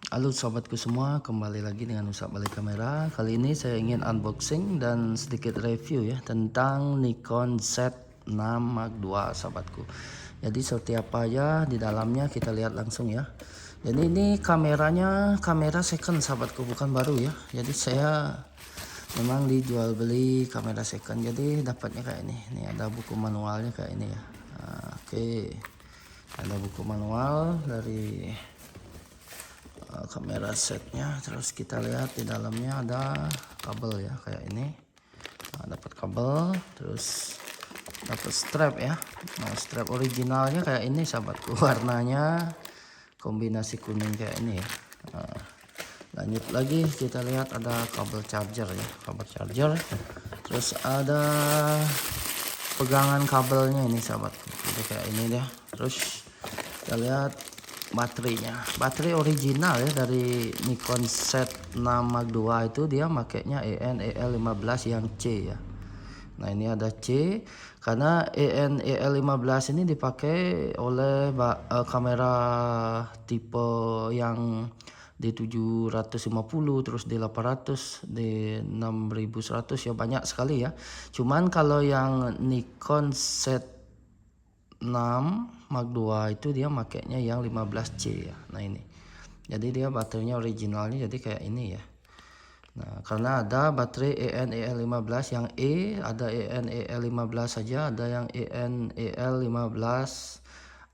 Halo sobatku semua, kembali lagi dengan Usap Balik Kamera. Kali ini saya ingin unboxing dan sedikit review ya tentang Nikon Z6 Mark II sobatku. Jadi seperti apa ya di dalamnya kita lihat langsung ya. Jadi ini kameranya kamera second sahabatku, bukan baru ya. Jadi saya memang dijual beli kamera second. Jadi dapatnya kayak ini. Ini ada buku manualnya kayak ini ya. Oke. Ada buku manual dari kamera setnya. Terus kita lihat di dalamnya ada kabel ya kayak ini. Dapat kabel, terus dapat strap ya. Nah, strap originalnya kayak ini sahabatku, warnanya kombinasi kuning kayak ini ya. Lanjut lagi kita lihat ada kabel charger ya, kabel charger. Terus ada pegangan kabelnya ini sahabatku, jadi kayak ini deh. Terus kita lihat baterainya, baterai original ya dari Nikon Z6 Mark II itu dia makainya EN-EL15 yang C ya. Nah ini ada C karena EN-EL15 ini dipakai oleh kamera tipe yang D750, terus D800, D6100 ya, banyak sekali ya. Cuman kalau yang Nikon Z6 Mark II itu dia makainya yang 15C ya. Nah ini, jadi dia baterainya originalnya jadi kayak ini ya. Nah karena ada baterai EN-EL15 yang E, ada EN-EL15 saja, ada yang EN-EL15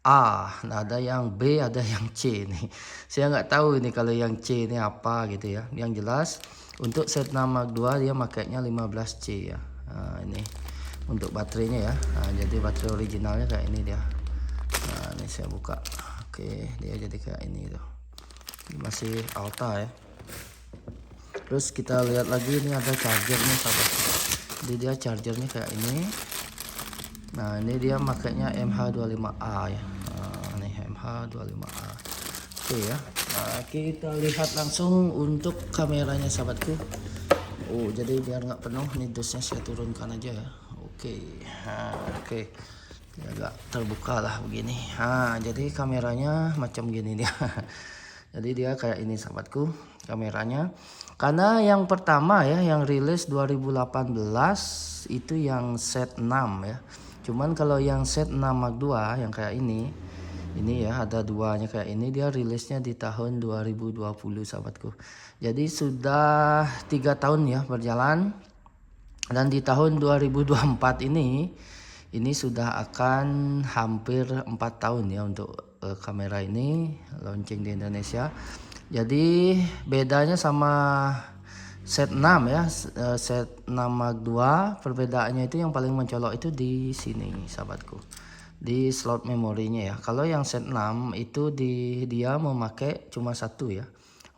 A, nah ada yang B, ada yang C nih. Saya nggak tahu ini kalau yang C ini apa gitu ya. Yang jelas untuk Z6 Mark II dia makainya 15C ya. Nah, ini untuk baterainya ya. Nah, jadi baterai originalnya kayak ini dia. Nah ini saya buka. Oke, dia jadi kayak ini tuh. Ini masih Alta ya. Terus kita lihat lagi ini ada chargernya sahabat. Jadi dia chargernya kayak ini. Nah ini dia makainya MH25A ya. Nah, ini MH25A. Oke ya. Nah, kita lihat langsung untuk kameranya sahabatku. Oh jadi biar nggak penuh nih dusnya saya turunkan aja ya. Oke. Nah, oke. Ya, agak terbuka lah begini. Nah jadi kameranya macam gini dia. Jadi dia kayak ini sahabatku kameranya. Karena yang pertama ya yang rilis 2018 itu yang Z6 ya. Cuman kalau yang Z6 Mark II yang kayak ini ya ada duanya kayak ini, dia rilisnya di tahun 2020 sahabatku. Jadi sudah 3 tahun ya berjalan, dan di tahun 2024 ini sudah akan hampir 4 tahun ya untuk kamera ini launching di Indonesia. Jadi bedanya sama Z6 ya, Z6 Mark II perbedaannya itu yang paling mencolok itu di sini sahabatku, di slot memorinya ya. Kalau yang Z6 itu dia memakai cuma satu ya,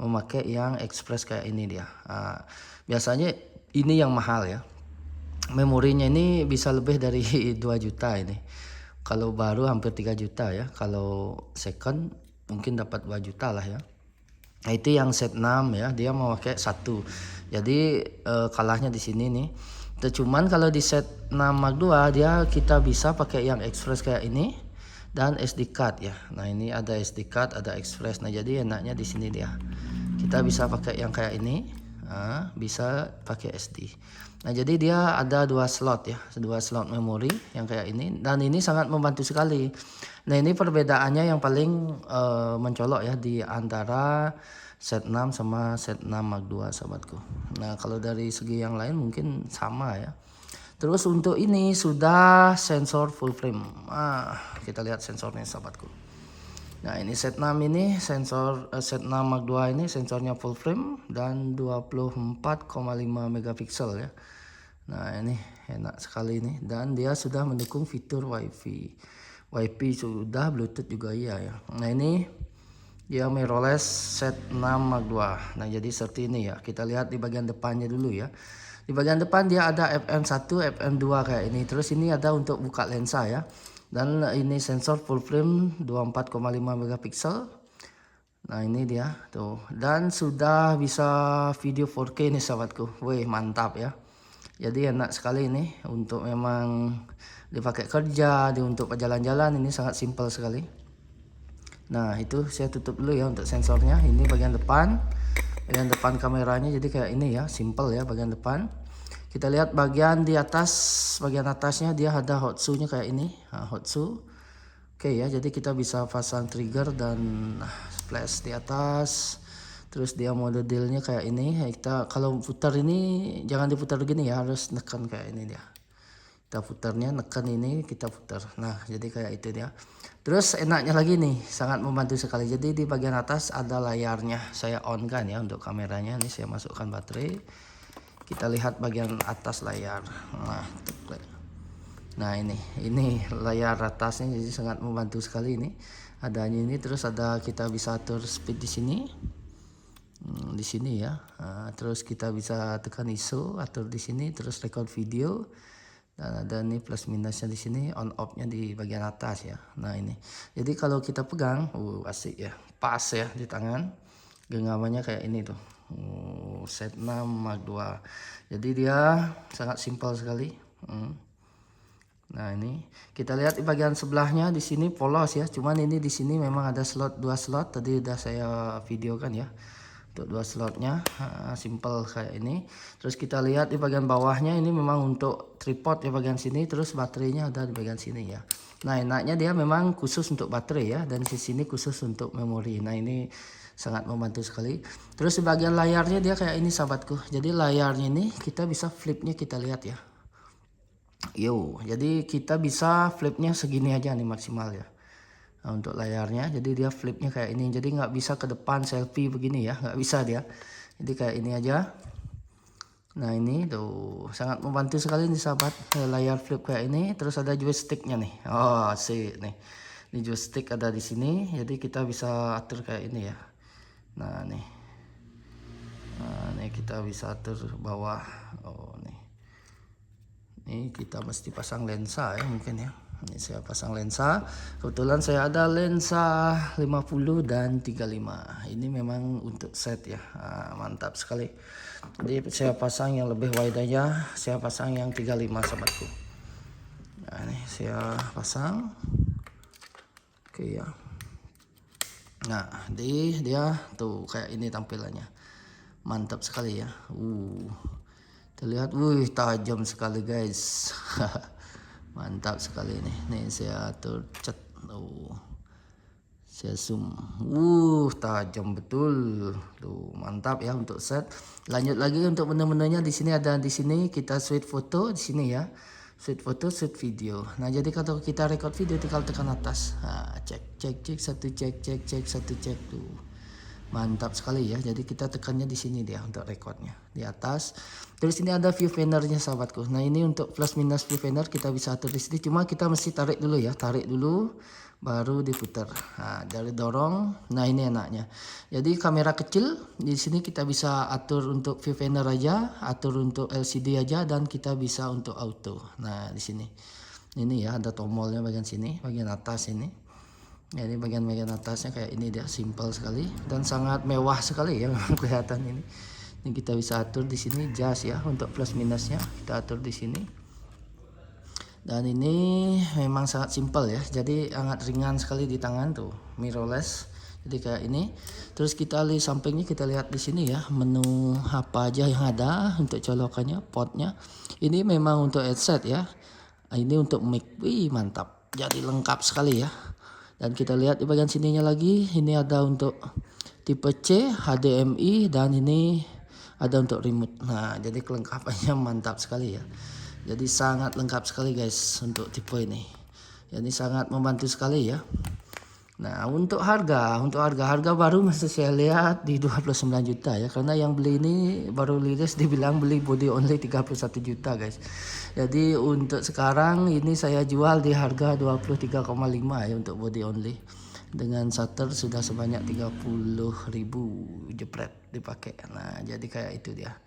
memakai yang express kayak ini dia. Nah, biasanya ini yang mahal ya, memorinya ini bisa lebih dari 2 juta ini. Kalau baru hampir 3 juta ya, kalau second mungkin dapat 2 juta lah ya. Nah itu yang Z6 ya, dia memakai satu. Jadi kalahnya di sini nih. Cuman kalau di Z6 Mark II dia kita bisa pakai yang express kayak ini dan SD card ya. Nah ini ada SD card, ada express. Nah jadi enaknya di sini dia. Kita bisa pakai yang kayak ini, bisa pakai SD. Nah jadi dia ada 2 slot ya, 2 slot memori yang kayak ini, dan ini sangat membantu sekali. Nah ini perbedaannya yang paling mencolok ya di antara Z6 sama Z6 Mark II sahabatku. Nah kalau dari segi yang lain mungkin sama ya. Terus untuk ini sudah sensor full frame. Kita lihat sensornya sahabatku. Nah ini Z6 ini sensor Z6 Mark II ini sensornya full frame dan 24,5 megapiksel ya. Nah ini enak sekali ini, dan dia sudah mendukung fitur WiFi. WiFi sudah, Bluetooth juga iya ya. Nah ini dia mirrorless Z6 Mark II. Nah jadi seperti ini ya. Kita lihat di bagian depannya dulu ya. Di bagian depan dia ada FM1, FM2 kayak ini. Terus ini ada untuk buka lensa ya. Dan ini sensor full frame 24,5 megapiksel. Nah ini dia tuh, dan sudah bisa video 4K nih sahabatku. Wih mantap ya. Jadi enak sekali ini untuk memang dipakai kerja, untuk jalan-jalan ini sangat simpel sekali. Nah itu saya tutup dulu ya untuk sensornya. Ini bagian depan kameranya, jadi kayak ini ya, simple ya bagian depan. Kita lihat bagian di atas, bagian atasnya dia ada hotsu nya kayak ini. Nah, hotsu. Oke ya, jadi kita bisa pasang trigger dan flash di atas. Terus dia mode dealnya kayak ini. Kita kalau putar ini jangan diputar begini ya, harus nekan kayak ini dia. Kita putarnya nekan ini, kita putar. Nah jadi kayak itu dia. Terus enaknya lagi nih, sangat membantu sekali. Jadi di bagian atas ada layarnya, saya on kan ya untuk kameranya. Ini saya masukkan baterai, kita lihat bagian atas layar. Nah ini layar atasnya, jadi sangat membantu sekali ini adanya ini. Terus ada, kita bisa atur speed di sini. Di sini ya. Terus kita bisa tekan ISO, atur di sini, terus record video. Dan ada nih plus minusnya di sini, on off-nya di bagian atas ya. Nah ini. Jadi kalau kita pegang, asik ya. Pas ya di tangan. Genggamannya kayak ini tuh. Z6 Mark II. Jadi dia sangat simpel sekali. Nah ini kita lihat di bagian sebelahnya, di sini polos ya. Cuman ini di sini memang ada slot, 2 slot. Tadi udah saya videokan ya. Untuk 2 slotnya, simple kayak ini. Terus kita lihat di bagian bawahnya, ini memang untuk tripod di bagian sini. Terus baterainya ada di bagian sini ya. Nah enaknya dia memang khusus untuk baterai ya, dan di sini khusus untuk memori. Nah ini sangat membantu sekali. Terus di bagian layarnya dia kayak ini sahabatku. Jadi layarnya ini kita bisa flipnya, kita lihat ya. Jadi kita bisa flipnya segini aja nih maksimal ya. Nah, untuk layarnya, jadi dia flipnya kayak ini. Jadi nggak bisa ke depan selfie begini ya, nggak bisa dia. Jadi kayak ini aja. Nah ini tuh sangat membantu sekali nih sahabat, layar flip kayak ini. Terus ada joysticknya nih. Oh sih nih, ini joystick ada di sini. Jadi kita bisa atur kayak ini ya. Nah nih kita bisa atur bawah. Oh nih. Ini kita mesti pasang lensa ya mungkin ya. Ini saya pasang lensa. Kebetulan saya ada lensa 50 dan 35. Ini memang untuk set ya. Mantap sekali. Jadi saya pasang yang lebih wide aja. Saya pasang yang 35 sahabatku. Nah ini saya pasang. Oke ya. Nah dia tuh kayak ini tampilannya. Mantap sekali ya. Terlihat tajam sekali guys. Mantap sekali nih saya atur cat. Saya zoom. Tajam betul. Tuh mantap ya untuk set. Lanjut lagi untuk menu-menunya, di sini ada, di sini kita shoot foto di sini ya. Shoot foto, shoot video. Nah, jadi kalau kita record video tinggal tekan atas. Cek satu, cek satu, cek tuh. Mantap sekali ya. Jadi kita tekannya di sini dia untuk recordnya di atas. Terus ini ada viewfindernya sahabatku. Nah ini untuk plus minus viewfinder kita bisa atur di sini. Cuma kita mesti tarik dulu ya, tarik dulu baru diputar. Nah dari dorong. Nah ini enaknya. Jadi kamera kecil di sini kita bisa atur untuk viewfinder aja, atur untuk LCD aja, dan kita bisa untuk auto. Nah di sini. Ini ya ada tombolnya bagian sini, bagian atas ini. Ya, ini bagian atasnya kayak ini dia, simple sekali dan sangat mewah sekali ya memang kelihatan ini. Ini kita bisa atur di sini jas ya, untuk plus minusnya kita atur di sini. Dan ini memang sangat simple ya, jadi sangat ringan sekali di tangan tuh, mirrorless. Jadi kayak ini. Terus kita lihat sampingnya, kita lihat di sini ya, menu apa aja yang ada untuk colokannya, portnya. Ini memang untuk headset ya. Ini untuk mic, mantap. Jadi lengkap sekali ya. Dan kita lihat di bagian sininya lagi, ini ada untuk tipe C, HDMI, dan ini ada untuk remote. Nah jadi kelengkapannya mantap sekali ya. Jadi sangat lengkap sekali guys untuk tipe ini. Jadi sangat membantu sekali ya. Nah untuk harga baru masih saya lihat di 29 juta ya. Karena yang beli ini baru liris dibilang beli body only 31 juta guys. Jadi untuk sekarang ini saya jual di harga 23,5 ya untuk body only. Dengan shutter sudah sebanyak 30.000 jepret dipakai. Nah jadi kayak itu dia.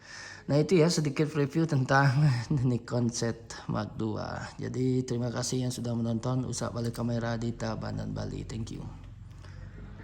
Nah itu ya sedikit review tentang Nikon Z Mark II. Jadi terima kasih yang sudah menonton. Usap balik kamera di Tabanan Bali. Thank you.